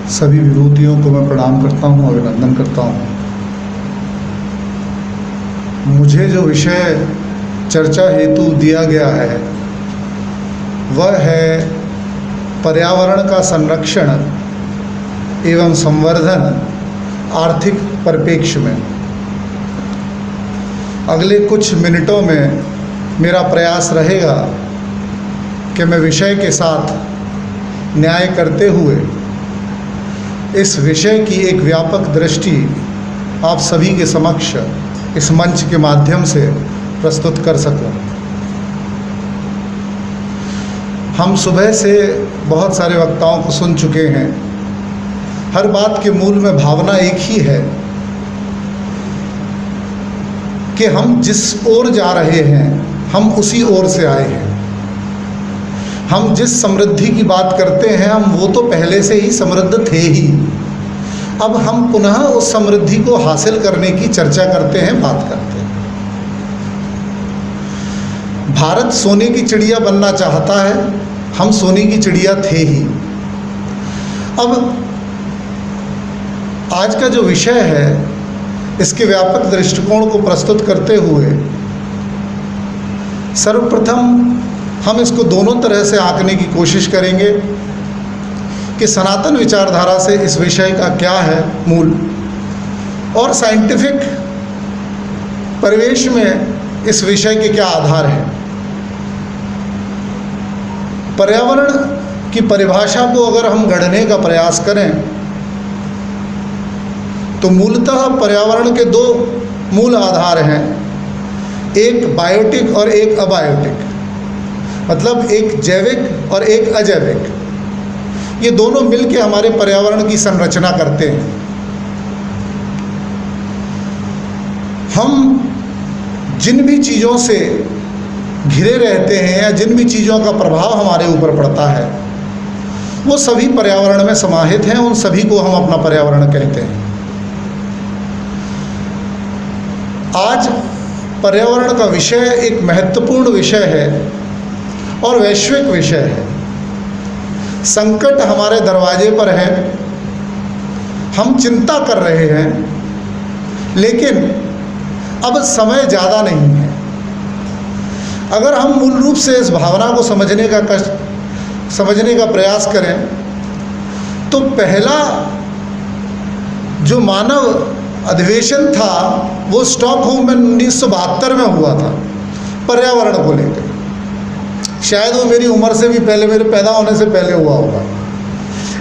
सभी विभूतियों को मैं प्रणाम करता हूँ, अभिनंदन करता हूँ। मुझे जो विषय चर्चा हेतु दिया गया है वह है पर्यावरण का संरक्षण एवं संवर्धन आर्थिक परिप्रेक्ष्य में। अगले कुछ मिनटों में मेरा प्रयास रहेगा कि मैं विषय के साथ न्याय करते हुए इस विषय की एक व्यापक दृष्टि आप सभी के समक्ष इस मंच के माध्यम से प्रस्तुत कर सकूं। हम सुबह से बहुत सारे वक्ताओं को सुन चुके हैं। हर बात के मूल में भावना एक ही है कि हम जिस ओर जा रहे हैं हम उसी ओर से आए हैं। हम जिस समृद्धि की बात करते हैं हम वो तो पहले से ही समृद्ध थे ही। अब हम पुनः उस समृद्धि को हासिल करने की चर्चा करते हैं, बात करते हैं। भारत सोने की चिड़िया बनना चाहता है, हम सोने की चिड़िया थे ही। अब आज का जो विषय है इसके व्यापक दृष्टिकोण को प्रस्तुत करते हुए सर्वप्रथम हम इसको दोनों तरह से आंकने की कोशिश करेंगे कि सनातन विचारधारा से इस विषय का क्या है मूल, और साइंटिफिक परिवेश में इस विषय के क्या आधार हैं। पर्यावरण की परिभाषा को अगर हम गढ़ने का प्रयास करें तो मूलतः पर्यावरण के दो मूल आधार हैं, एक बायोटिक और एक अबायोटिक, मतलब एक जैविक और एक अजैविक। ये दोनों मिलकर हमारे पर्यावरण की संरचना करते हैं। हम जिन भी चीज़ों से घिरे रहते हैं या जिन भी चीज़ों का प्रभाव हमारे ऊपर पड़ता है वो सभी पर्यावरण में समाहित हैं, उन सभी को हम अपना पर्यावरण कहते हैं। आज पर्यावरण का विषय एक महत्वपूर्ण विषय है और वैश्विक विषय है। संकट हमारे दरवाजे पर है, हम चिंता कर रहे हैं, लेकिन अब समय ज़्यादा नहीं है। अगर हम मूल रूप से इस भावना को समझने का प्रयास करें तो पहला जो मानव अधिवेशन था वो स्टॉकहोम में 1972 में हुआ था पर्यावरण को लेकर। शायद वो मेरी उम्र से भी पहले, मेरे पैदा होने से पहले हुआ होगा,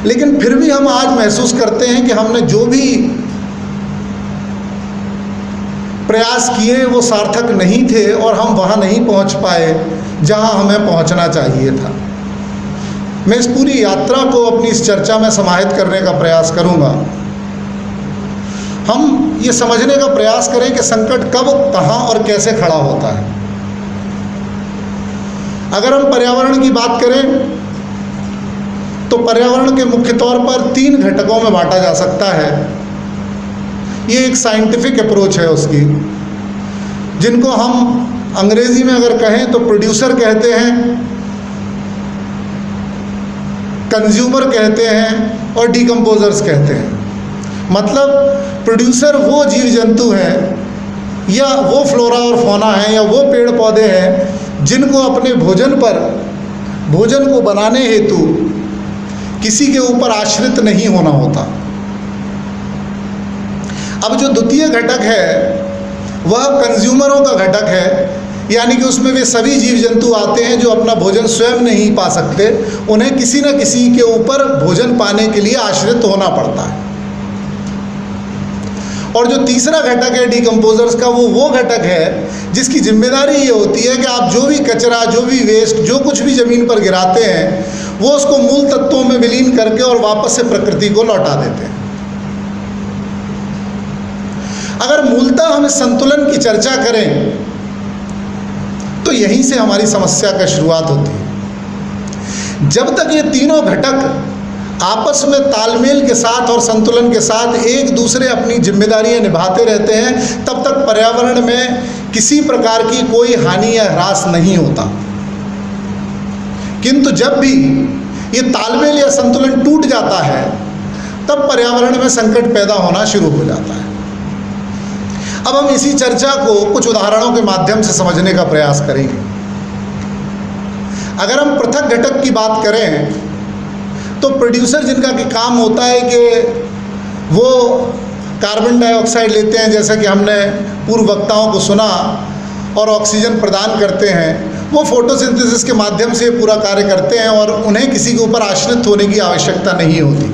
लेकिन फिर भी हम आज महसूस करते हैं कि हमने जो भी प्रयास किए वो सार्थक नहीं थे और हम वहाँ नहीं पहुँच पाए जहाँ हमें पहुँचना चाहिए था। मैं इस पूरी यात्रा को अपनी इस चर्चा में समाहित करने का प्रयास करूँगा। हम ये समझने का प्रयास करें कि संकट कब, कहाँ और कैसे खड़ा होता है। अगर हम पर्यावरण की बात करें तो पर्यावरण के मुख्य तौर पर 3 घटकों में बांटा जा सकता है। ये एक साइंटिफिक अप्रोच है उसकी, जिनको हम अंग्रेजी में अगर कहें तो प्रोड्यूसर कहते हैं, कंज्यूमर कहते हैं और डिकम्पोजर्स कहते हैं। मतलब प्रोड्यूसर वो जीव जंतु हैं या वो फ्लोरा और फौना हैं या वो पेड़ पौधे हैं जिनको अपने भोजन को बनाने हेतु किसी के ऊपर आश्रित नहीं होना होता। अब जो द्वितीय घटक है वह कंज्यूमरों का घटक है, यानी कि उसमें वे सभी जीव जंतु आते हैं जो अपना भोजन स्वयं नहीं पा सकते, उन्हें किसी न किसी के ऊपर भोजन पाने के लिए आश्रित होना पड़ता है। और जो तीसरा घटक है डिकम्पोजर्स का, वो घटक है जिसकी जिम्मेदारी ये होती है कि आप जो भी कचरा, जो भी वेस्ट, जो कुछ भी ज़मीन पर गिराते हैं वो उसको मूल तत्वों में विलीन करके और वापस से प्रकृति को लौटा देते हैं। अगर मूलतः हम इस संतुलन की चर्चा करें तो यहीं से हमारी समस्या का शुरुआत होती है। जब तक ये तीनों घटक आपस में तालमेल के साथ और संतुलन के साथ एक दूसरे अपनी जिम्मेदारियां निभाते रहते हैं तब तक पर्यावरण में किसी प्रकार की कोई हानि या ह्रास नहीं होता। किंतु जब भी ये तालमेल या संतुलन टूट जाता है, तब पर्यावरण में संकट पैदा होना शुरू हो जाता है। अब हम इसी चर्चा को कुछ उदाहरणों के माध्यम से समझने का प्रयास करेंगे। अगर हम पृथक घटक की बात करें तो प्रोड्यूसर जिनका कि काम होता है कि वो कार्बन डाइऑक्साइड लेते हैं, जैसा कि हमने पूर्व वक्ताओं को सुना, और ऑक्सीजन प्रदान करते हैं, वो फोटोसिंथेसिस के माध्यम से पूरा कार्य करते हैं और उन्हें किसी के ऊपर आश्रित होने की आवश्यकता नहीं होती।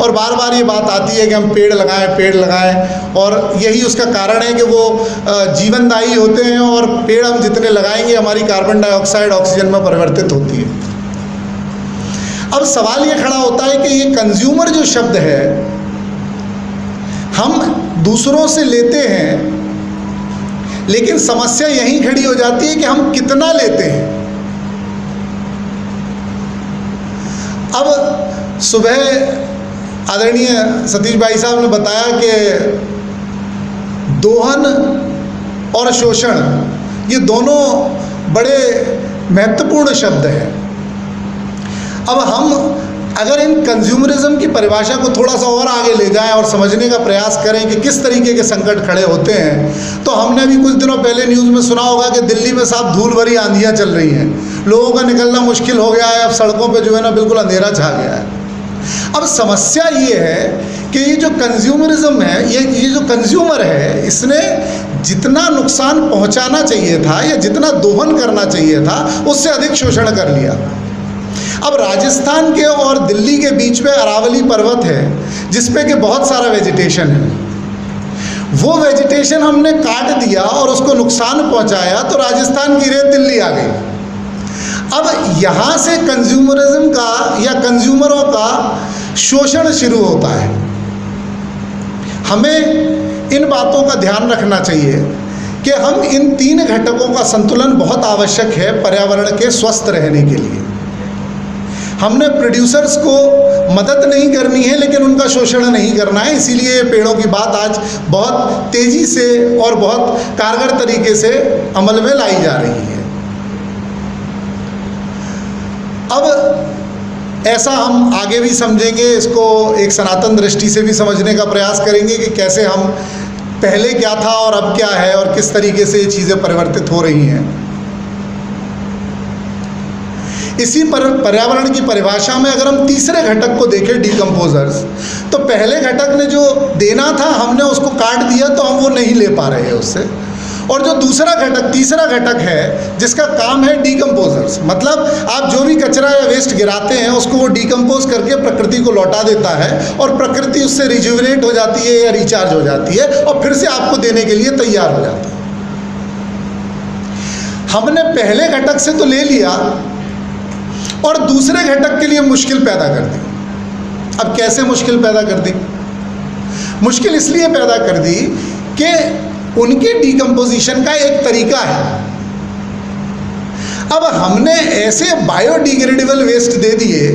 और बार बार ये बात आती है कि हम पेड़ लगाएं, और यही उसका कारण है कि वो जीवनदायी होते हैं, और पेड़ हम जितने लगाएंगे हमारी कार्बन डाइऑक्साइड ऑक्सीजन में परिवर्तित होती है। अब सवाल ये खड़ा होता है कि ये कंज्यूमर जो शब्द है हम दूसरों से लेते हैं, लेकिन समस्या यहीं खड़ी हो जाती है कि हम कितना लेते हैं। अब सुबह आदरणीय सतीश भाई साहब ने बताया कि दोहन और शोषण ये दोनों बड़े महत्वपूर्ण शब्द हैं। अब हम अगर इन कंज्यूमरिज्म की परिभाषा को थोड़ा सा और आगे ले जाएं और समझने का प्रयास करें कि किस तरीके के संकट खड़े होते हैं, तो हमने अभी कुछ दिनों पहले न्यूज़ में सुना होगा कि दिल्ली में साहब धूल भरी आंधियाँ चल रही हैं, लोगों का निकलना मुश्किल हो गया है, अब सड़कों पे जो है ना बिल्कुल अंधेरा छा गया है। अब समस्या ये है कि ये जो कंज्यूमरिज्म है, ये जो कंज्यूमर है, इसने जितना नुकसान पहुँचाना चाहिए था या जितना दोहन करना चाहिए था उससे अधिक शोषण कर लिया। अब राजस्थान के और दिल्ली के बीच में अरावली पर्वत है जिसपे कि बहुत सारा वेजिटेशन है। वो वेजिटेशन हमने काट दिया और उसको नुकसान पहुंचाया तो राजस्थान की रेत दिल्ली आ गई। अब यहाँ से कंज्यूमरिज्म का या कंज्यूमरों का शोषण शुरू होता है। हमें इन बातों का ध्यान रखना चाहिए कि हम इन तीन घटकों का संतुलन बहुत आवश्यक है पर्यावरण के स्वस्थ रहने के लिए। हमने प्रोड्यूसर्स को मदद नहीं करनी है लेकिन उनका शोषण नहीं करना है, इसीलिए पेड़ों की बात आज बहुत तेज़ी से और बहुत कारगर तरीके से अमल में लाई जा रही है। अब ऐसा हम आगे भी समझेंगे, इसको एक सनातन दृष्टि से भी समझने का प्रयास करेंगे कि कैसे हम पहले क्या था और अब क्या है और किस तरीके से ये चीज़ें परिवर्तित हो रही हैं। इसी पर्यावरण की परिभाषा में अगर हम तीसरे घटक को देखें, डीकम्पोजर्स, तो पहले घटक ने जो देना था हमने उसको काट दिया तो हम वो नहीं ले पा रहे हैं उससे। और जो दूसरा घटक, तीसरा घटक है जिसका काम है डीकम्पोजर्स, मतलब आप जो भी कचरा या वेस्ट गिराते हैं उसको वो डीकम्पोज करके प्रकृति को लौटा देता है और प्रकृति उससे रिजुविनेट हो जाती है या रिचार्ज हो जाती है और फिर से आपको देने के लिए तैयार हो जाती है। हमने पहले घटक से तो ले लिया और दूसरे घटक के लिए मुश्किल पैदा कर दी। अब कैसे मुश्किल पैदा कर दी? मुश्किल इसलिए पैदा कर दी कि उनके डीकम्पोजिशन का एक तरीका है। अब हमने ऐसे बायोडिग्रेडेबल वेस्ट दे दिए,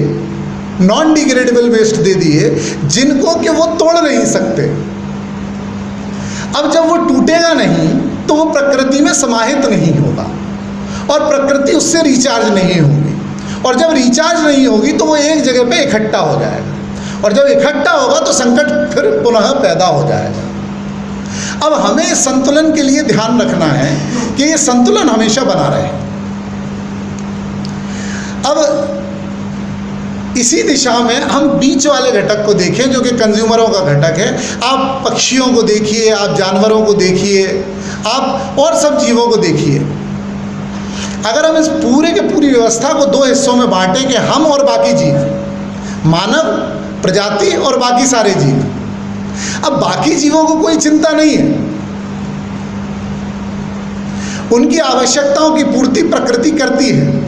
नॉन डिग्रेडेबल वेस्ट दे दिए जिनको कि वो तोड़ नहीं सकते। अब जब वो टूटेगा नहीं तो वो प्रकृति में समाहित नहीं होगा और प्रकृति उससे रिचार्ज नहीं होगी, और जब रिचार्ज नहीं होगी तो वो एक जगह पे इकट्ठा हो जाएगा, और जब इकट्ठा होगा तो संकट फिर पुनः पैदा हो जाएगा। अब हमें संतुलन के लिए ध्यान रखना है कि ये संतुलन हमेशा बना रहे। अब इसी दिशा में हम बीच वाले घटक को देखें जो कि कंज्यूमरों का घटक है। आप पक्षियों को देखिए, आप जानवरों को देखिए, आप और सब जीवों को देखिए। अगर हम इस पूरे के पूरी व्यवस्था को दो हिस्सों में बांटें कि हम और बाकी जीव, मानव प्रजाति और बाकी सारे जीव, अब बाकी जीवों को कोई चिंता नहीं है, उनकी आवश्यकताओं की पूर्ति प्रकृति करती है।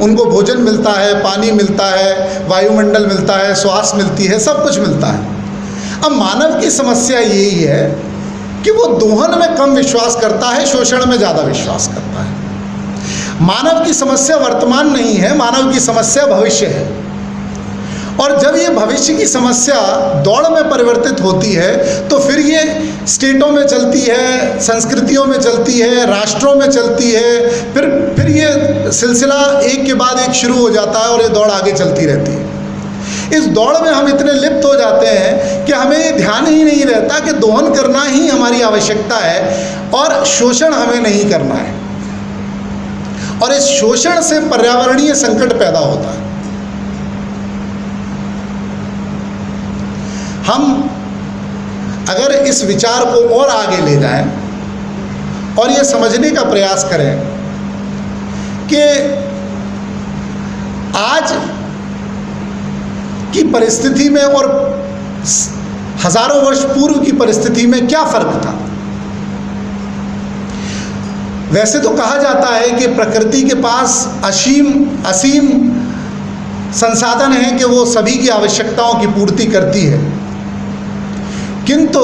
उनको भोजन मिलता है, पानी मिलता है, वायुमंडल मिलता है, श्वास मिलती है, सब कुछ मिलता है। अब मानव की समस्या यही है कि वो दोहन में कम विश्वास करता है, शोषण में ज़्यादा विश्वास करता है। मानव की समस्या वर्तमान नहीं है, मानव की समस्या भविष्य है। और जब ये भविष्य की समस्या दौड़ में परिवर्तित होती है तो फिर ये स्टेटों में चलती है, संस्कृतियों में चलती है, राष्ट्रों में चलती है, फिर ये सिलसिला एक के बाद एक शुरू हो जाता है और ये दौड़ आगे चलती रहती है। इस दौड़ में हम इतने लिप्त हो जाते हैं कि हमें ये ध्यान ही नहीं रहता कि दोहन करना ही हमारी आवश्यकता है और शोषण हमें नहीं करना है। और इस शोषण से पर्यावरणीय संकट पैदा होता है। हम अगर इस विचार को और आगे ले जाएं और ये समझने का प्रयास करें कि आज की परिस्थिति में और हजारों वर्ष पूर्व की परिस्थिति में क्या फर्क था। वैसे तो कहा जाता है कि प्रकृति के पास असीम संसाधन हैं कि वो सभी की आवश्यकताओं की पूर्ति करती है, किंतु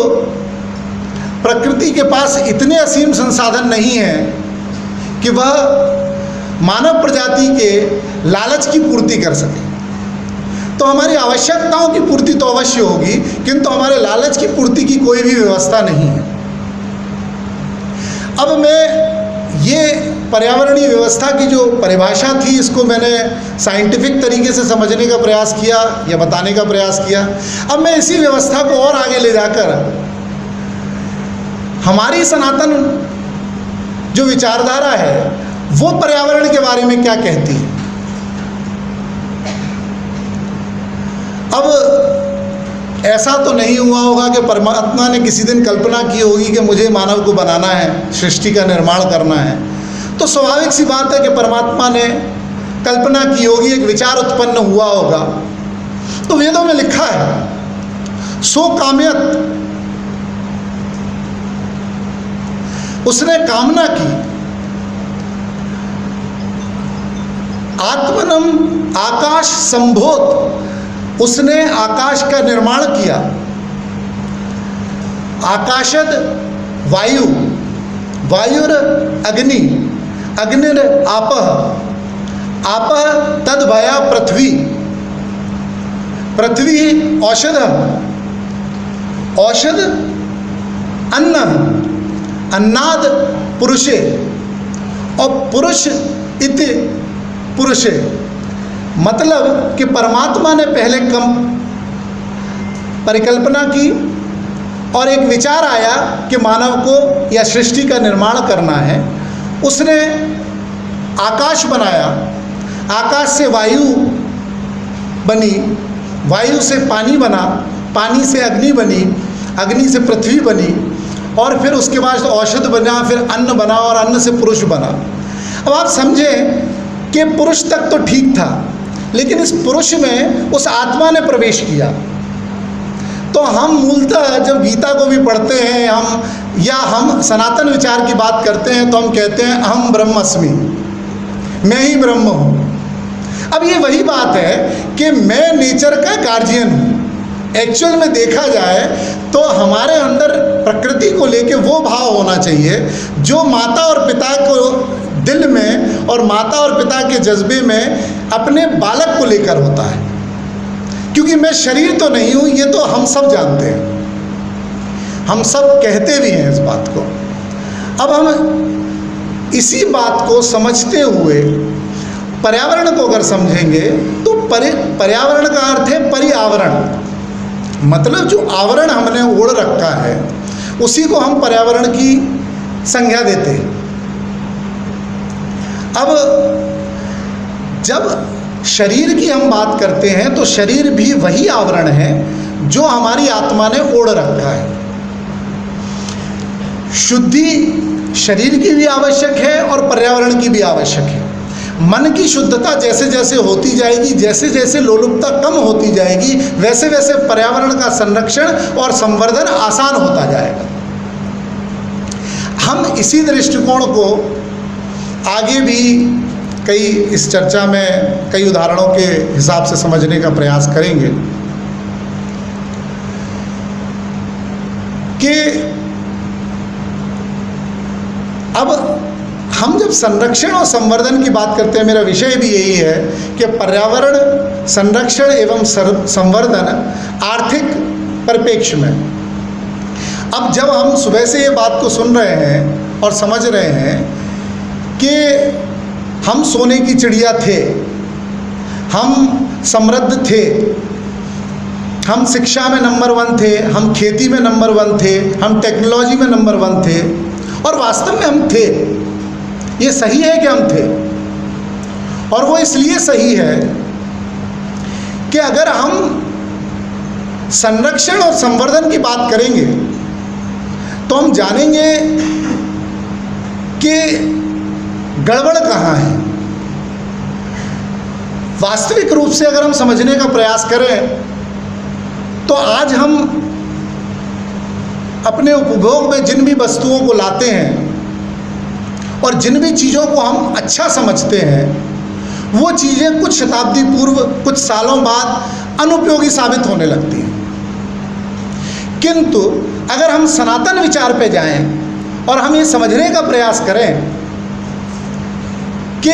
प्रकृति के पास इतने असीम संसाधन नहीं हैं कि वह मानव प्रजाति के लालच की पूर्ति कर सके। तो हमारी आवश्यकताओं की पूर्ति तो अवश्य होगी, किंतु हमारे लालच की पूर्ति की कोई भी व्यवस्था नहीं है। अब मैं ये पर्यावरणीय व्यवस्था की जो परिभाषा थी, इसको मैंने साइंटिफिक तरीके से समझने का प्रयास किया या बताने का प्रयास किया। अब मैं इसी व्यवस्था को और आगे ले जाकर हमारी सनातन जो विचारधारा है वो पर्यावरण के बारे में क्या कहती है। अब ऐसा तो नहीं हुआ होगा कि परमात्मा ने किसी दिन कल्पना की होगी कि मुझे मानव को बनाना है, सृष्टि का निर्माण करना है। तो स्वाभाविक सी बात है कि परमात्मा ने कल्पना की होगी, एक विचार उत्पन्न हुआ होगा। तो वेदों में लिखा है सो काम्यत, उसने कामना की। आत्मनम आकाश संभोत, उसने आकाश का निर्माण किया। आकाशद वायु, वायुर अग्नि, अग्निर आपः, आपः तद्भया पृथ्वी, पृथ्वी औषध, औषध अन्न, अन्नाद पुरुषे, और पुरुष इति पुरुषे। मतलब कि परमात्मा ने पहले परिकल्पना की और एक विचार आया कि मानव को या सृष्टि का निर्माण करना है। उसने आकाश बनाया, आकाश से वायु बनी, वायु से पानी बना, पानी से अग्नि बनी, अग्नि से पृथ्वी बनी, और फिर उसके बाद औषध बना, फिर अन्न बना, और अन्न से पुरुष बना। अब आप समझें कि पुरुष तक तो ठीक था, लेकिन इस पुरुष में उस आत्मा ने प्रवेश किया। तो हम मूलतः जब गीता को भी पढ़ते हैं हम सनातन विचार की बात करते हैं तो हम कहते हैं अहम ब्रह्मस्मि, मैं ही ब्रह्म हूँ। अब ये वही बात है कि मैं नेचर का गार्जियन हूँ। एक्चुअल में देखा जाए तो हमारे अंदर प्रकृति को लेके वो भाव होना चाहिए जो माता और पिता को दिल में और माता और पिता के जज्बे में अपने बालक को लेकर होता है। क्योंकि मैं शरीर तो नहीं हूँ, ये तो हम सब जानते हैं, हम सब कहते भी हैं इस बात को। अब हम इसी बात को समझते हुए पर्यावरण को अगर समझेंगे तो पर्यावरण का अर्थ है पर्यावरण, मतलब जो आवरण हमने ओढ़ रखा है उसी को हम पर्यावरण की संज्ञा देते हैं। अब जब शरीर की हम बात करते हैं तो शरीर भी वही आवरण है जो हमारी आत्मा ने ओढ़ रखा है। शुद्धि शरीर की भी आवश्यक है और पर्यावरण की भी आवश्यक है। मन की शुद्धता जैसे जैसे होती जाएगी, जैसे जैसे लोलुपता कम होती जाएगी, वैसे वैसे पर्यावरण का संरक्षण और संवर्धन आसान होता जाएगा। हम इसी दृष्टिकोण को आगे भी इस चर्चा में कई उदाहरणों के हिसाब से समझने का प्रयास करेंगे कि अब हम जब संरक्षण और संवर्धन की बात करते हैं, मेरा विषय भी यही है कि पर्यावरण संरक्षण एवं संवर्धन आर्थिक परिप्रेक्ष्य में। अब जब हम सुबह से ये बात को सुन रहे हैं और समझ रहे हैं कि हम सोने की चिड़िया थे, हम समृद्ध थे, हम शिक्षा में नंबर 1 थे, हम खेती में नंबर 1 थे, हम टेक्नोलॉजी में नंबर 1 थे, और वास्तव में हम थे। ये सही है कि हम थे, और वो इसलिए सही है कि अगर हम संरक्षण और संवर्धन की बात करेंगे तो हम जानेंगे कि गड़बड़ कहाँ है। वास्तविक रूप से अगर हम समझने का प्रयास करें तो आज हम अपने उपभोग में जिन भी वस्तुओं को लाते हैं और जिन भी चीज़ों को हम अच्छा समझते हैं, वो चीज़ें कुछ शताब्दी पूर्व, कुछ सालों बाद अनुपयोगी साबित होने लगती हैं। किंतु अगर हम सनातन विचार पे जाएं और हम ये समझने का प्रयास करें कि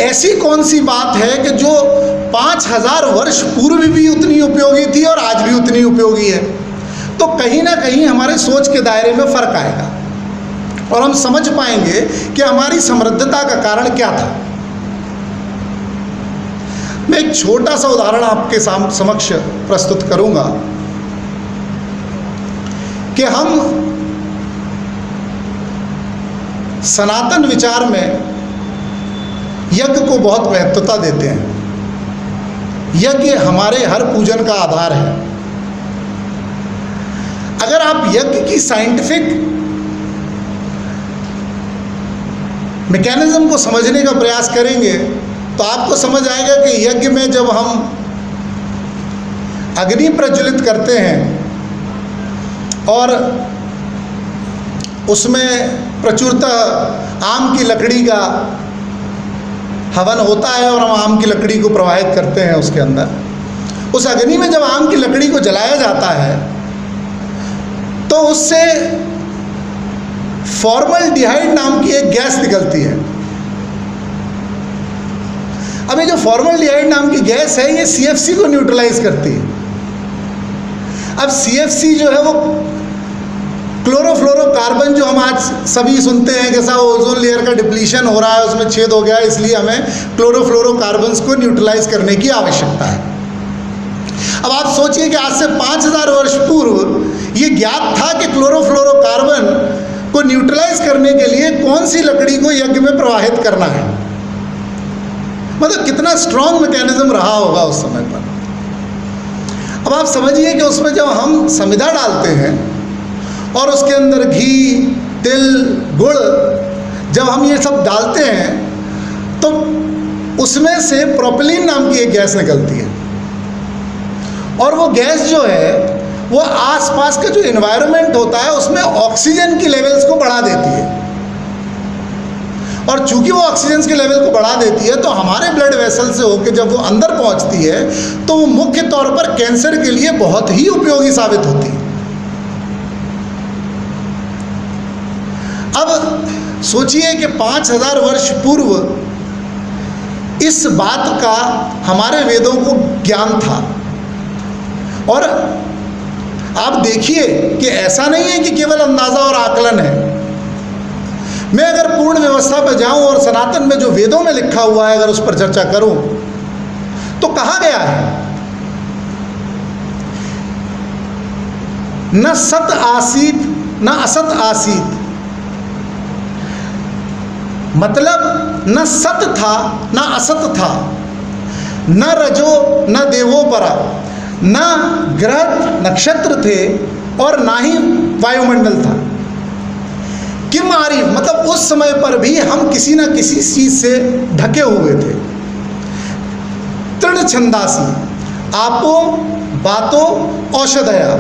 ऐसी कौन सी बात है कि जो 5000 वर्ष पूर्व भी उतनी उपयोगी थी और आज भी उतनी उपयोगी है, तो कहीं ना कहीं हमारे सोच के दायरे में फ़र्क आएगा और हम समझ पाएंगे कि हमारी समृद्धता का कारण क्या था। मैं एक छोटा सा उदाहरण आपके समक्ष प्रस्तुत करूंगा कि हम सनातन विचार में यज्ञ को बहुत महत्वता देते हैं। यज्ञ हमारे हर पूजन का आधार है। अगर आप यज्ञ की साइंटिफिक मैकेनिज्म को समझने का प्रयास करेंगे तो आपको समझ आएगा कि यज्ञ में जब हम अग्नि प्रज्वलित करते हैं और उसमें प्रचुरतः आम की लकड़ी का हवन होता है और हम आम की लकड़ी को प्रवाहित करते हैं उसके अंदर, उस अग्नि में जब आम की लकड़ी को जलाया जाता है तो उससे फॉर्मल्डिहाइड नाम की एक गैस निकलती है। अब ये जो फॉर्मल्डिहाइड नाम की गैस है, ये CFC को न्यूट्रलाइज करती है। अब CFC जो है वो क्लोरोफ्लोरोकार्बन, जो हम आज सभी सुनते हैं कि साहब ओजोन लेयर का डिप्लीशन हो रहा है, उसमें छेद हो गया, इसलिए हमें क्लोरोफ्लोरोकार्बन्स को न्यूट्रलाइज करने की आवश्यकता है। अब आप सोचिए कि आज से 5000 वर्ष पूर्व ये ज्ञात था कि क्लोरोफ्लोरोकार्बन को न्यूट्रलाइज करने के लिए कौन सी लकड़ी को यज्ञ में प्रवाहित करना है। मतलब कितना स्ट्रॉन्ग मैकेनिज्म रहा होगा उस समय पर। अब आप समझिए कि उसमें जब हम समिधा डालते हैं और उसके अंदर घी, तिल, गुड़ जब हम ये सब डालते हैं तो उसमें से प्रोपिलीन नाम की एक गैस निकलती है, और वो गैस जो है वो आसपास का जो एनवायरनमेंट होता है उसमें ऑक्सीजन की लेवल्स को बढ़ा देती है, और चूंकि वो ऑक्सीजन के लेवल को बढ़ा देती है तो हमारे ब्लड वेसल से होकर जब वो अंदर पहुंचती है तो वो मुख्य तौर पर कैंसर के लिए बहुत ही उपयोगी साबित होती है। अब सोचिए कि 5000 वर्ष पूर्व इस बात का हमारे वेदों को ज्ञान था, और आप देखिए कि ऐसा नहीं है कि केवल अंदाजा और आकलन है। मैं अगर पूर्ण व्यवस्था पर जाऊं और सनातन में जो वेदों में लिखा हुआ है अगर उस पर चर्चा करूं तो कहा गया है, न सत आसीत न असत आसीत, मतलब न सत था न असत था, न रजो न देवो परा, न ग्रह नक्षत्र थे और ना ही वायुमंडल था। किम आरिफ, मतलब उस समय पर भी हम किसी न किसी चीज से ढके हुए थे। तृण छंदासी, आपो बातो औषधया,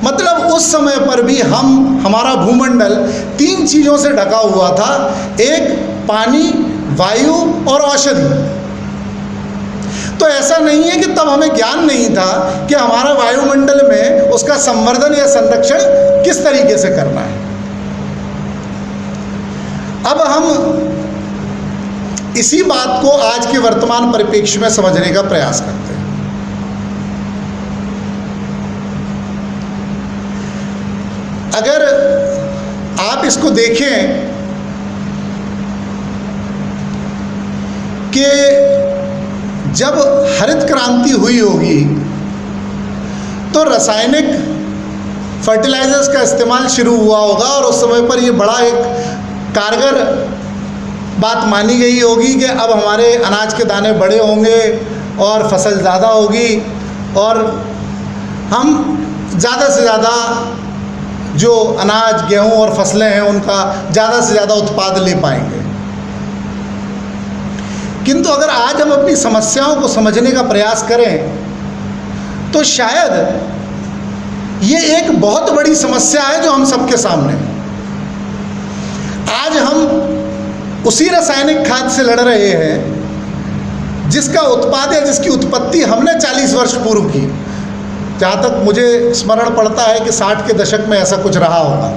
मतलब उस समय पर भी हमारा भूमंडल 3 चीज़ों से ढका हुआ था, एक पानी, वायु और औषधि। तो ऐसा नहीं है कि तब हमें ज्ञान नहीं था कि हमारा वायुमंडल में उसका संवर्धन या संरक्षण किस तरीके से करना है। अब हम इसी बात को आज के वर्तमान परिप्रेक्ष्य में समझने का प्रयास करते हैं। अगर आप इसको देखें कि जब हरित क्रांति हुई होगी तो रासायनिक फर्टिलाइजर्स का इस्तेमाल शुरू हुआ होगा, और उस समय पर ये बड़ा एक कारगर बात मानी गई होगी कि अब हमारे अनाज के दाने बड़े होंगे और फसल ज़्यादा होगी और हम ज़्यादा से ज़्यादा जो अनाज, गेहूं और फसलें हैं उनका ज़्यादा से ज़्यादा उत्पाद ले पाएंगे। किंतु अगर आज हम अपनी समस्याओं को समझने का प्रयास करें तो शायद ये एक बहुत बड़ी समस्या है जो हम सबके सामने है। आज हम उसी रासायनिक खाद से लड़ रहे हैं जिसका उत्पाद या जिसकी उत्पत्ति हमने 40 वर्ष पूर्व की। जहाँ तक मुझे स्मरण पड़ता है कि 60 के दशक में ऐसा कुछ रहा होगा।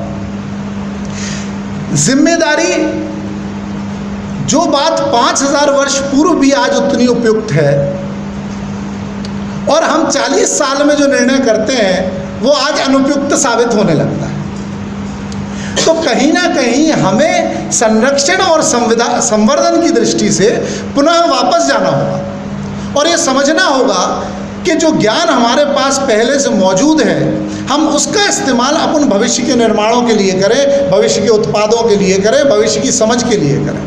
जिम्मेदारी, जो बात 5000 वर्ष पूर्व भी आज उतनी उपयुक्त है और हम 40 साल में जो निर्णय करते हैं वो आज अनुपयुक्त साबित होने लगता है। तो कहीं ना कहीं हमें संरक्षण और संवर्धन की दृष्टि से पुनः वापस जाना होगा और ये समझना होगा कि जो ज्ञान हमारे पास पहले से मौजूद है हम उसका इस्तेमाल अपन भविष्य के निर्माणों के लिए करें, भविष्य के उत्पादों के लिए करें, भविष्य की समझ के लिए करें।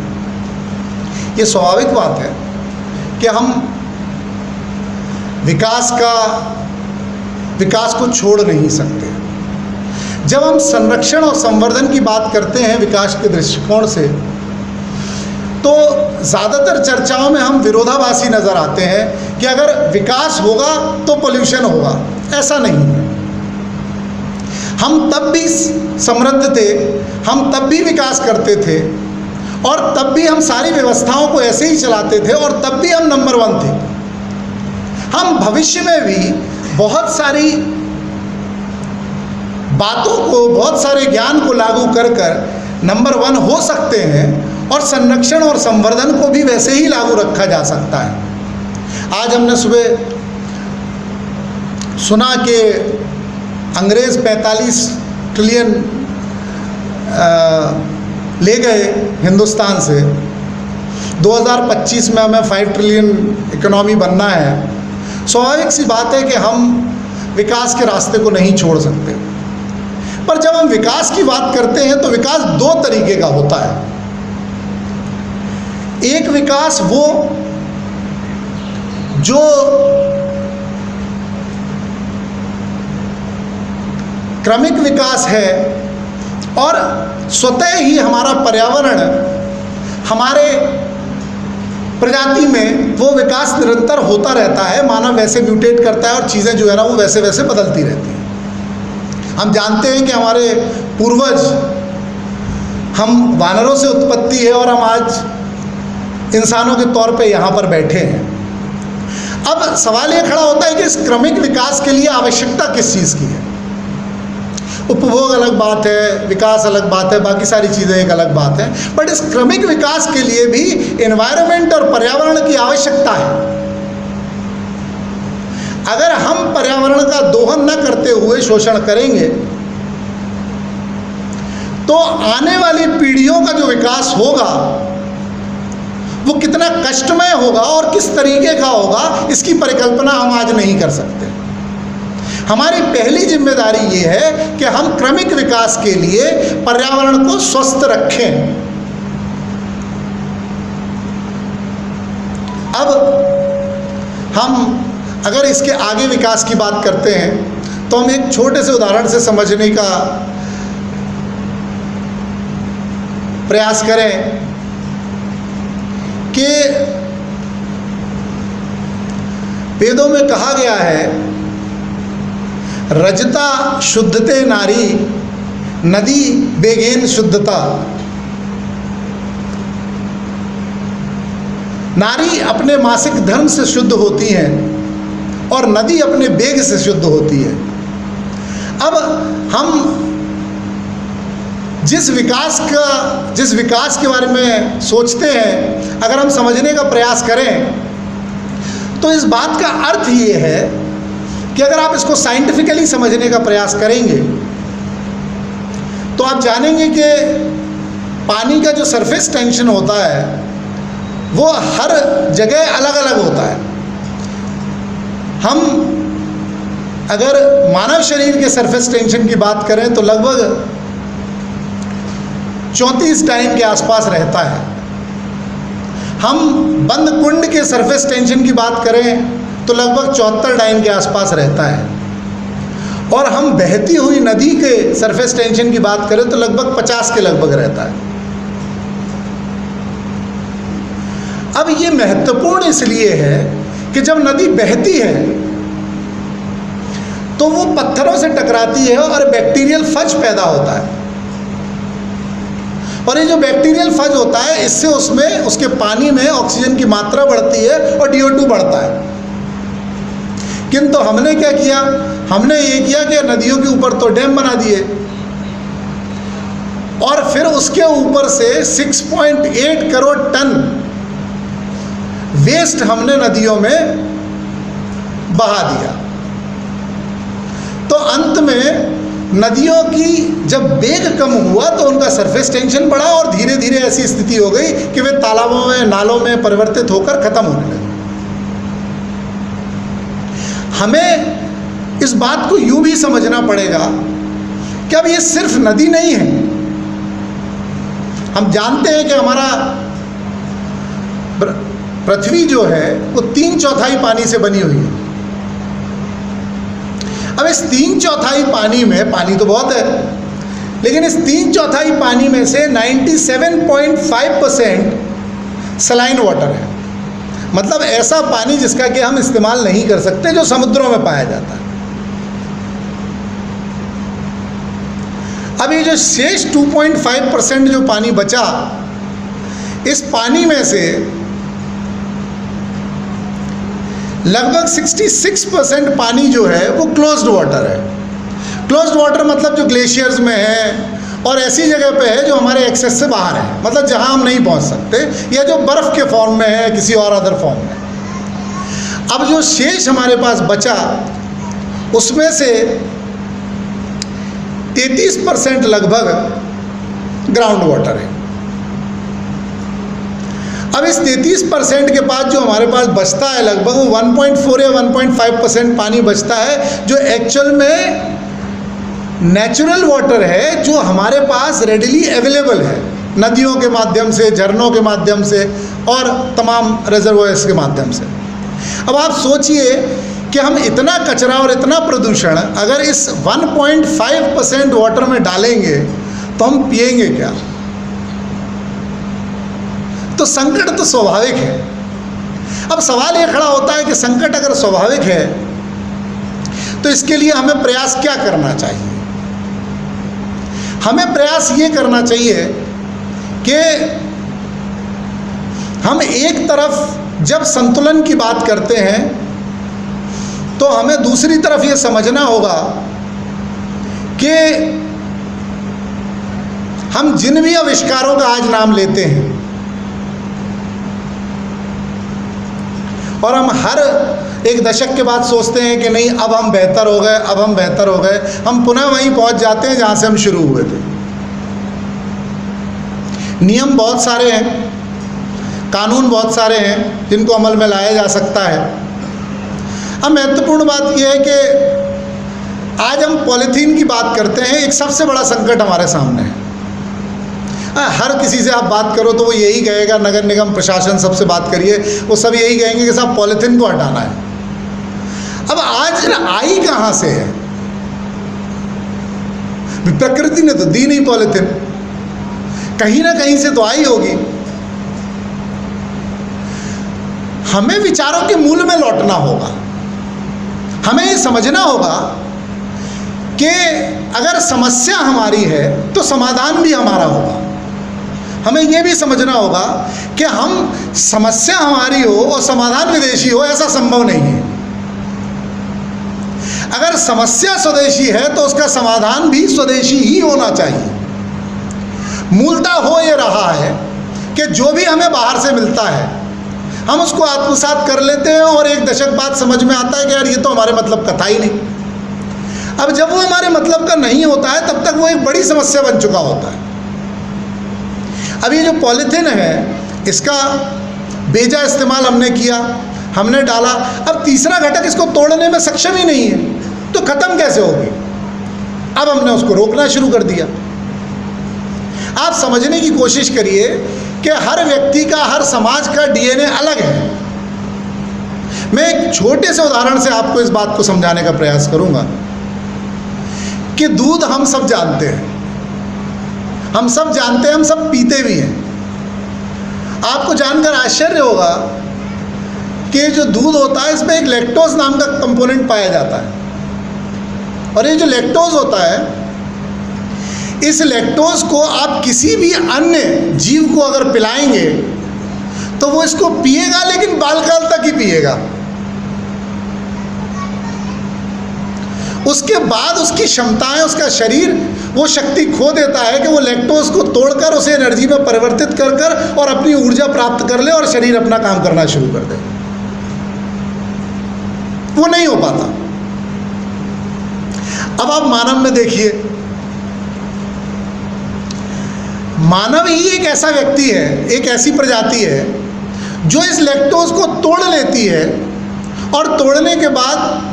ये स्वाभाविक बात है कि हम विकास को छोड़ नहीं सकते। जब हम संरक्षण और संवर्धन की बात करते हैं विकास के दृष्टिकोण से तो ज़्यादातर चर्चाओं में हम विरोधाभासी नज़र आते हैं कि अगर विकास होगा तो पोल्यूशन होगा। ऐसा नहीं है। हम तब भी समृद्ध थे, हम तब भी विकास करते थे और तब भी हम सारी व्यवस्थाओं को ऐसे ही चलाते थे और तब भी हम नंबर 1 थे। हम भविष्य में भी बहुत सारी बातों को, बहुत सारे ज्ञान को लागू कर नंबर 1 हो सकते हैं और संरक्षण और संवर्धन को भी वैसे ही लागू रखा जा सकता है। आज हमने सुबह सुना कि अंग्रेज़ 45 ट्रिलियन ले गए हिंदुस्तान से। 2025 में हमें 5 ट्रिलियन इकोनॉमी बनना है। स्वाभाविक सी बात है कि हम विकास के रास्ते को नहीं छोड़ सकते। पर जब हम विकास की बात करते हैं तो विकास 2 तरीके का होता है। एक विकास वो जो क्रमिक विकास है और स्वतः ही हमारा पर्यावरण हमारे प्रजाति में वो विकास निरंतर होता रहता है। मानव वैसे म्यूटेट करता है और चीज़ें जो है ना वो वैसे वैसे बदलती रहती हैं। हम जानते हैं कि हमारे पूर्वज, हम वानरों से उत्पत्ति है और हम आज इंसानों के तौर पे यहाँ पर बैठे हैं। अब सवाल ये खड़ा होता है कि इस क्रमिक विकास के लिए आवश्यकता किस चीज़ की है। उपभोग अलग बात है, विकास अलग बात है, बाकी सारी चीज़ें एक अलग बात है। बट इस क्रमिक विकास के लिए भी एनवायरनमेंट और पर्यावरण की आवश्यकता है। अगर हम पर्यावरण का दोहन न करते हुए शोषण करेंगे तो आने वाली पीढ़ियों का जो विकास होगा वो कितना कष्टमय होगा और किस तरीके का होगा, इसकी परिकल्पना हम आज नहीं कर सकते। हमारी पहली जिम्मेदारी ये है कि हम क्रमिक विकास के लिए पर्यावरण को स्वस्थ रखें। अब हम अगर इसके आगे विकास की बात करते हैं तो हम एक छोटे से उदाहरण से समझने का प्रयास करें कि वेदों में कहा गया है, रजता शुद्धते नारी नदी बेगेन शुद्धता। नारी अपने मासिक धर्म से शुद्ध होती हैं और नदी अपने वेग से शुद्ध होती है। अब हम जिस विकास के बारे में सोचते हैं, अगर हम समझने का प्रयास करें तो इस बात का अर्थ ये है कि अगर आप इसको साइंटिफिकली समझने का प्रयास करेंगे तो आप जानेंगे कि पानी का जो सरफेस टेंशन होता है वो हर जगह अलग अलग होता है। हम अगर मानव शरीर के सरफेस टेंशन की बात करें तो लगभग 34 डाइन के आसपास रहता है। हम बंद कुंड के सरफेस टेंशन की बात करें तो लगभग 74 डाइन के आसपास रहता है, और हम बहती हुई नदी के सरफेस टेंशन की बात करें तो लगभग 50 के लगभग रहता है। अब ये महत्वपूर्ण इसलिए है कि जब नदी बहती है तो वो पत्थरों से टकराती है और बैक्टीरियल फज पैदा होता है, और ये जो बैक्टीरियल फज होता है इससे उसमें उसके पानी में ऑक्सीजन की मात्रा बढ़ती है और CO2 बढ़ता है। किंतु हमने क्या किया, हमने ये किया कि नदियों के ऊपर तो डैम बना दिए और फिर उसके ऊपर से 6.8 करोड़ टन वेस्ट हमने नदियों में बहा दिया। तो अंत में नदियों की जब वेग कम हुआ तो उनका सरफेस टेंशन बढ़ा और धीरे धीरे ऐसी स्थिति हो गई कि वे तालाबों में, नालों में परिवर्तित होकर खत्म होने लगे। हमें इस बात को यूं भी समझना पड़ेगा कि अब ये सिर्फ नदी नहीं है। हम जानते हैं कि हमारा पृथ्वी जो है वो 3/4 पानी से बनी हुई है। अब इस 3/4 पानी में, पानी तो बहुत है, लेकिन इस 3/4 पानी में से 97.5% सलाइन वाटर है। मतलब ऐसा पानी जिसका कि हम इस्तेमाल नहीं कर सकते, जो समुद्रों में पाया जाता है। अब ये जो शेष 2.5% जो पानी बचा, इस पानी में से लगभग 66% पानी जो है वो क्लोज्ड वाटर है। क्लोज्ड वाटर मतलब जो ग्लेशियर्स में है और ऐसी जगह पे है जो हमारे एक्सेस से बाहर है, मतलब जहां हम नहीं पहुंच सकते, या जो बर्फ़ के फॉर्म में है, किसी और अदर फॉर्म में। अब जो शेष हमारे पास बचा उसमें से 33% लगभग ग्राउंड वाटर है। अब इस 33% के बाद जो हमारे पास बचता है लगभग 1.4 या 1.5% पानी बचता है, जो एक्चुअल में नेचुरल वाटर है, जो हमारे पास रेडिली अवेलेबल है नदियों के माध्यम से, झरनों के माध्यम से और तमाम रिजर्वोयर्स के माध्यम से। अब आप सोचिए कि हम इतना कचरा और इतना प्रदूषण अगर इस 1.5% वाटर में डालेंगे तो हम पिएंगे क्या? तो संकट तो स्वाभाविक है। अब सवाल ये खड़ा होता है कि संकट अगर स्वाभाविक है तो इसके लिए हमें प्रयास क्या करना चाहिए? हमें प्रयास ये करना चाहिए कि हम एक तरफ जब संतुलन की बात करते हैं तो हमें दूसरी तरफ ये समझना होगा कि हम जिन भी आविष्कारों का आज नाम लेते हैं और हम हर एक दशक के बाद सोचते हैं कि नहीं अब हम बेहतर हो गए, अब हम बेहतर हो गए, हम पुनः वहीं पहुंच जाते हैं जहां से हम शुरू हुए थे। नियम बहुत सारे हैं, कानून बहुत सारे हैं जिनको अमल में लाया जा सकता है। अब महत्वपूर्ण बात यह है कि आज हम पॉलीथीन की बात करते हैं, एक सबसे बड़ा संकट हमारे सामने है। हर किसी से आप बात करो तो वो यही कहेगा, नगर निगम प्रशासन सबसे बात करिए, वो सब यही कहेंगे कि साहब पॉलीथीन को हटाना है। अब आज आई कहाँ से है? प्रकृति ने तो दी नहीं पॉलीथीन, कहीं ना कहीं से तो आई होगी। हमें विचारों के मूल में लौटना होगा। हमें ये समझना होगा कि अगर समस्या हमारी है तो समाधान भी हमारा होगा। हमें यह भी समझना होगा कि हम समस्या हमारी हो और समाधान विदेशी हो, ऐसा संभव नहीं है। अगर समस्या स्वदेशी है तो उसका समाधान भी स्वदेशी ही होना चाहिए। मूलतः हो ये रहा है कि जो भी हमें बाहर से मिलता है हम उसको आत्मसात कर लेते हैं और एक दशक बाद समझ में आता है कि यार ये तो हमारे मतलब का था ही नहीं। अब जब वो हमारे मतलब का नहीं होता है तब तक वो एक बड़ी समस्या बन चुका होता है। अब ये जो पॉलीथीन है इसका बेजा इस्तेमाल हमने किया, हमने डाला, अब तीसरा घटक इसको तोड़ने में सक्षम ही नहीं है तो ख़त्म कैसे होगी? अब हमने उसको रोकना शुरू कर दिया। आप समझने की कोशिश करिए कि हर व्यक्ति का, हर समाज का डीएनए अलग है। मैं एक छोटे से उदाहरण से आपको इस बात को समझाने का प्रयास करूंगा कि दूध हम सब जानते हैं, हम सब जानते हैं, हम सब पीते भी हैं। आपको जानकर आश्चर्य होगा कि जो दूध होता है इसमें एक लैक्टोज नाम का कंपोनेंट पाया जाता है, और ये जो लैक्टोज होता है, इस लैक्टोज को आप किसी भी अन्य जीव को अगर पिलाएंगे तो वो इसको पिएगा, लेकिन बालकाल तक ही पिएगा। उसके बाद उसकी क्षमताएं, उसका शरीर वो शक्ति खो देता है कि वो लैक्टोज को तोड़कर उसे एनर्जी में परिवर्तित कर कर और अपनी ऊर्जा प्राप्त कर ले और शरीर अपना काम करना शुरू कर दे। वो नहीं हो पाता। अब आप मानव में देखिए, मानव ही एक ऐसा व्यक्ति है, एक ऐसी प्रजाति है जो इस लैक्टोज को तोड़ लेती है और तोड़ने के बाद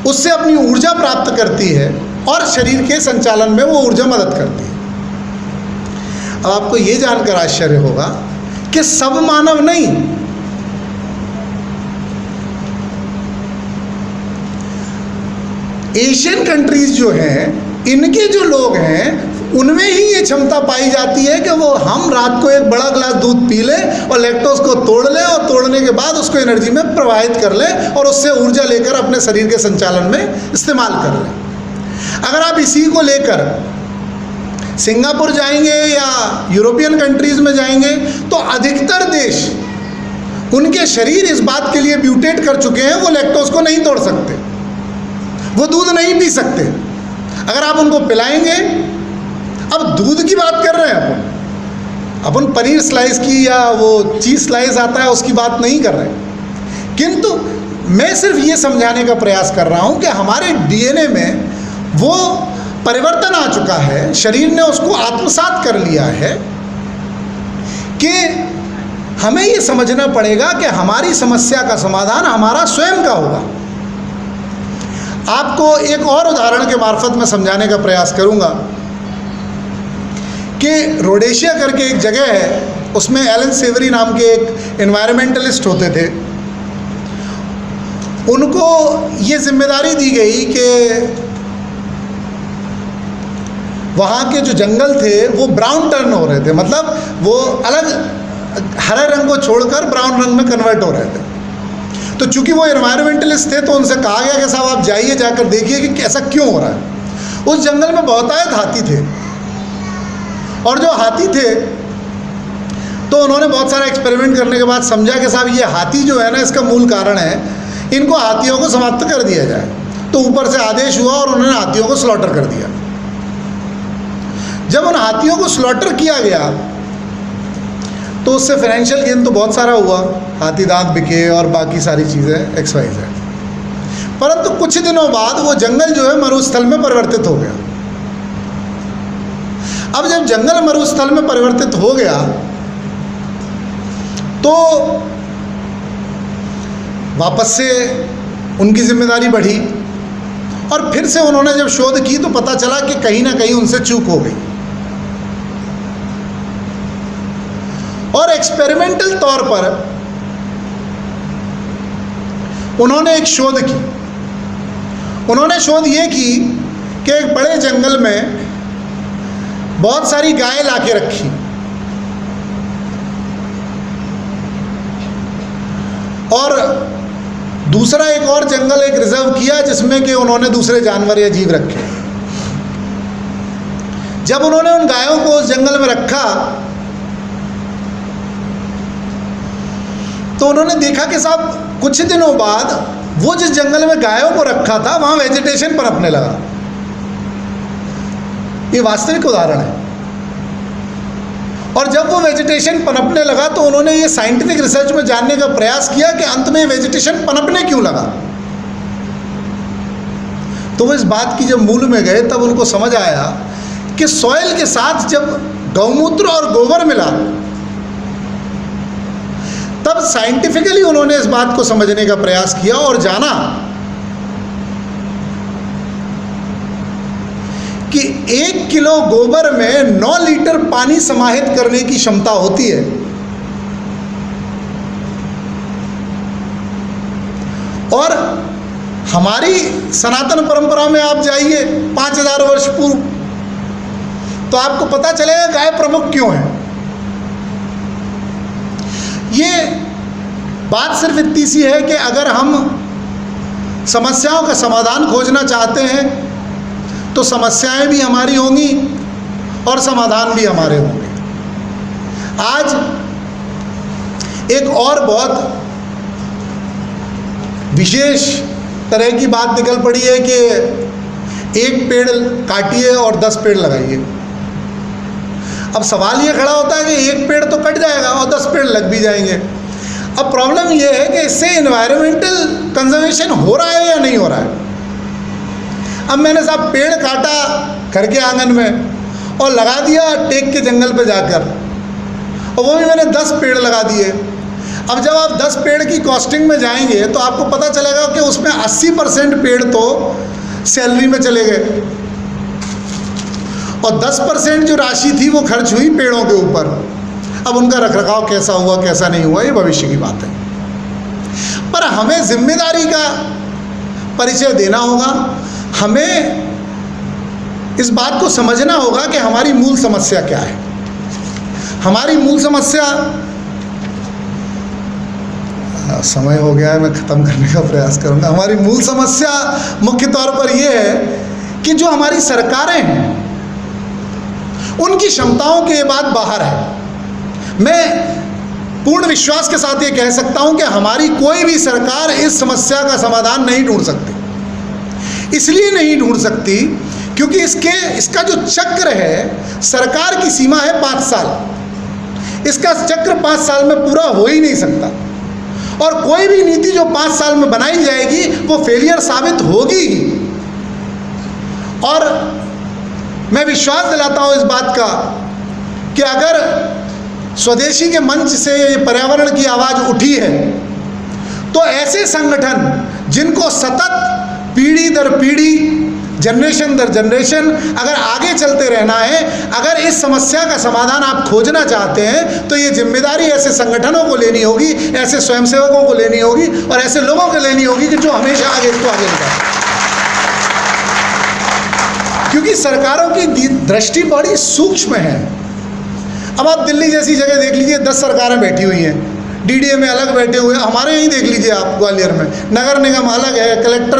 उससे अपनी ऊर्जा प्राप्त करती है और शरीर के संचालन में वो ऊर्जा मदद करती है। अब आपको ये जानकर आश्चर्य होगा कि सब मानव नहीं, एशियन कंट्रीज जो हैं, इनके जो लोग हैं उनमें ही ये क्षमता पाई जाती है कि वो हम रात को एक बड़ा गिलास दूध पी लें और लैक्टोज को तोड़ लें और तोड़ने के बाद उसको एनर्जी में प्रवाहित कर लें और उससे ऊर्जा लेकर अपने शरीर के संचालन में इस्तेमाल कर लें। अगर आप इसी को लेकर सिंगापुर जाएंगे या यूरोपियन कंट्रीज़ में जाएंगे तो अधिकतर देश, उनके शरीर इस बात के लिए म्यूटेट कर चुके हैं, वो लैक्टोज को नहीं तोड़ सकते, वो दूध नहीं पी सकते। अगर आप उनको पिलाएंगे, अब दूध की बात कर रहे हैं अपन पनीर स्लाइस की या वो चीज़ स्लाइस आता है उसकी बात नहीं कर रहे, किंतु मैं सिर्फ ये समझाने का प्रयास कर रहा हूँ कि हमारे डीएनए में वो परिवर्तन आ चुका है, शरीर ने उसको आत्मसात कर लिया है कि हमें ये समझना पड़ेगा कि हमारी समस्या का समाधान हमारा स्वयं का होगा। आपको एक और उदाहरण के मार्फत में समझाने का प्रयास करूंगा कि रोडेशिया करके एक जगह है, उसमें एलन सेवरी नाम के एक एनवायरमेंटलिस्ट होते थे। उनको ये जिम्मेदारी दी गई कि वहाँ के जो जंगल थे वो ब्राउन टर्न हो रहे थे, मतलब वो अलग हरे रंग को छोड़कर ब्राउन रंग में कन्वर्ट हो रहे थे। तो चूंकि वो एनवायरमेंटलिस्ट थे तो उनसे कहा गया कि साहब आप जाइए, जाकर देखिए कि ऐसा क्यों हो रहा है। उस जंगल में बहुतायत हाथी थे, और जो हाथी थे तो उन्होंने बहुत सारा एक्सपेरिमेंट करने के बाद समझा कि साहब ये हाथी जो है ना, इसका मूल कारण है, इनको हाथियों को समाप्त कर दिया जाए। तो ऊपर से आदेश हुआ और उन्होंने हाथियों को स्लॉटर कर दिया। जब उन हाथियों को स्लॉटर किया गया तो उससे फाइनेंशियल गेन तो बहुत सारा हुआ, हाथी दांत बिके और बाकी सारी चीज़ें XYZ। परंतु कुछ दिनों बाद वो जंगल जो है मरुस्थल में परिवर्तित हो गया। अब जब जंगल मरुस्थल में परिवर्तित हो गया तो वापस से उनकी जिम्मेदारी बढ़ी और फिर से उन्होंने जब शोध की तो पता चला कि कहीं ना कहीं उनसे चूक हो गई। और एक्सपेरिमेंटल तौर पर उन्होंने एक शोध की। उन्होंने शोध ये की कि एक बड़े जंगल में बहुत सारी गायें लाके रखी और दूसरा एक और जंगल एक रिजर्व किया जिसमें कि उन्होंने दूसरे जानवर या जीव रखे। जब उन्होंने उन गायों को उस जंगल में रखा तो उन्होंने देखा कि साहब कुछ दिनों बाद वो जिस जंगल में गायों को रखा था वहाँ वेजिटेशन पनपने लगा। ये वास्तविक उदाहरण है। और जब वो वेजिटेशन पनपने लगा तो उन्होंने ये साइंटिफिक रिसर्च में जानने का प्रयास किया कि अंत में वेजिटेशन पनपने क्यों लगा। तो वो इस बात की जब मूल में गए तब उनको समझ आया कि सॉइल के साथ जब गौमूत्र और गोबर मिला, तब साइंटिफिकली उन्होंने इस बात को समझने का प्रयास किया और जाना कि 1 किलो गोबर में 9 लीटर पानी समाहित करने की क्षमता होती है। और हमारी सनातन परंपरा में आप जाइए 5000 वर्ष पूर्व, तो आपको पता चलेगा गाय प्रमुख क्यों है। ये बात सिर्फ इतनी सी है कि अगर हम समस्याओं का समाधान खोजना चाहते हैं तो समस्याएं भी हमारी होंगी और समाधान भी हमारे होंगे। आज एक और बहुत विशेष तरह की बात निकल पड़ी है कि 1 पेड़ काटिए और 10 पेड़ लगाइए। अब सवाल ये खड़ा होता है कि 1 पेड़ तो कट जाएगा और 10 पेड़ लग भी जाएंगे। अब प्रॉब्लम ये है कि इससे एनवायरमेंटल कंजर्वेशन हो रहा है या नहीं हो रहा है। अब मैंने साहब पेड़ काटा घर के आंगन में और लगा दिया टेक के जंगल पे जाकर, और वो भी मैंने 10 पेड़ लगा दिए। अब जब आप 10 पेड़ की कॉस्टिंग में जाएंगे तो आपको पता चलेगा कि उसमें 80% पेड़ तो सैलरी में चले गए और 10% जो राशि थी वो खर्च हुई पेड़ों के ऊपर। अब उनका रखरखाव कैसा हुआ कैसा नहीं हुआ ये भविष्य की बात है, पर हमें जिम्मेदारी का परिचय देना होगा। हमें इस बात को समझना होगा कि हमारी मूल समस्या क्या है। हमारी मूल समस्या, समय हो गया है, मैं ख़त्म करने का प्रयास करूंगा। हमारी मूल समस्या मुख्य तौर पर यह है कि जो हमारी सरकारें हैं उनकी क्षमताओं के बाद बाहर है। मैं पूर्ण विश्वास के साथ ये कह सकता हूं कि हमारी कोई भी सरकार इस समस्या का समाधान नहीं ढूंढ सकती। इसलिए नहीं ढूंढ सकती क्योंकि इसका जो चक्र है, सरकार की सीमा है 5 साल। इसका चक्र 5 साल में पूरा हो ही नहीं सकता, और कोई भी नीति जो 5 साल में बनाई जाएगी वो फेलियर साबित होगी ही। और मैं विश्वास दिलाता हूँ इस बात का कि अगर स्वदेशी के मंच से ये पर्यावरण की आवाज़ उठी है तो ऐसे संगठन जिनको सतत पीढ़ी दर पीढ़ी, जनरेशन दर जनरेशन अगर आगे चलते रहना है, अगर इस समस्या का समाधान आप खोजना चाहते हैं तो ये जिम्मेदारी ऐसे संगठनों को लेनी होगी, ऐसे स्वयंसेवकों को लेनी होगी और ऐसे लोगों को लेनी होगी कि जो हमेशा आगे इसको आगे निकालें। क्योंकि सरकारों की दृष्टि बड़ी सूक्ष्म है। अब आप दिल्ली जैसी जगह देख लीजिए, 10 सरकारें बैठी हुई हैं, डीडीए में अलग बैठे हुए हैं। हमारे यहीं देख लीजिए आप, ग्वालियर में नगर निगम अलग है, कलेक्टर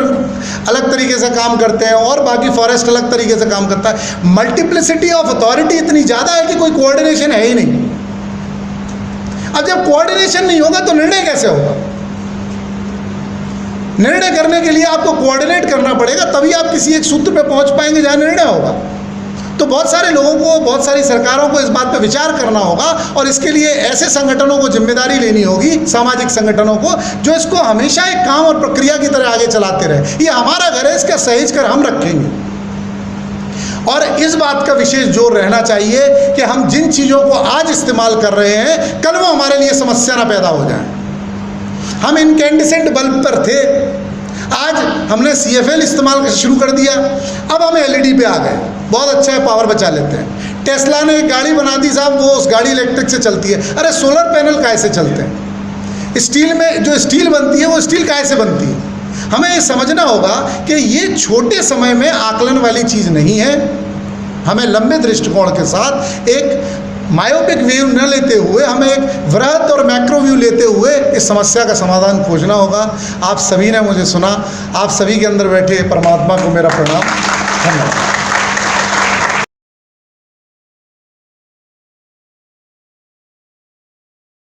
अलग तरीके से काम करते हैं और बाकी फॉरेस्ट अलग तरीके से काम करता है। मल्टीप्लिसिटी ऑफ अथॉरिटी इतनी ज़्यादा है कि कोई कोऑर्डिनेशन है ही नहीं। अब जब कोऑर्डिनेशन नहीं होगा तो निर्णय कैसे होगा? निर्णय करने के लिए आपको कोऑर्डिनेट करना पड़ेगा, तभी आप किसी एक सूत्र पे पहुंच पाएंगे जहां निर्णय होगा। तो बहुत सारे लोगों को, बहुत सारी सरकारों को इस बात पर विचार करना होगा और इसके लिए ऐसे संगठनों को जिम्मेदारी लेनी होगी, सामाजिक संगठनों को, जो इसको हमेशा एक काम और प्रक्रिया की तरह आगे चलाते रहे। ये हमारा घर है, इसका सहेज कर हम रखेंगे। और इस बात का विशेष जोर रहना चाहिए कि हम जिन चीज़ों को आज इस्तेमाल कर रहे हैं कल वो हमारे लिए समस्या ना पैदा हो जाए। हम इनकैंडिसेंट बल्ब पर थे, आज हमने CFL इस्तेमाल शुरू कर दिया, अब हम LED पे आ गए। बहुत अच्छा है, पावर बचा लेते हैं। टेस्ला ने एक गाड़ी बना दी साहब, वो उस गाड़ी इलेक्ट्रिक से चलती है। अरे सोलर पैनल कैसे चलते हैं? स्टील में जो स्टील बनती है वो स्टील कैसे बनती है? हमें ये समझना होगा कि ये छोटे समय में आकलन वाली चीज़ नहीं है। हमें लंबे दृष्टिकोण के साथ एक मायोपिक व्यू न लेते हुए, हमें एक वृहद और मैक्रो व्यू लेते हुए इस समस्या का समाधान खोजना होगा। आप सभी ने मुझे सुना, आप सभी के अंदर बैठे परमात्मा को मेरा प्रणाम। धन्यवाद।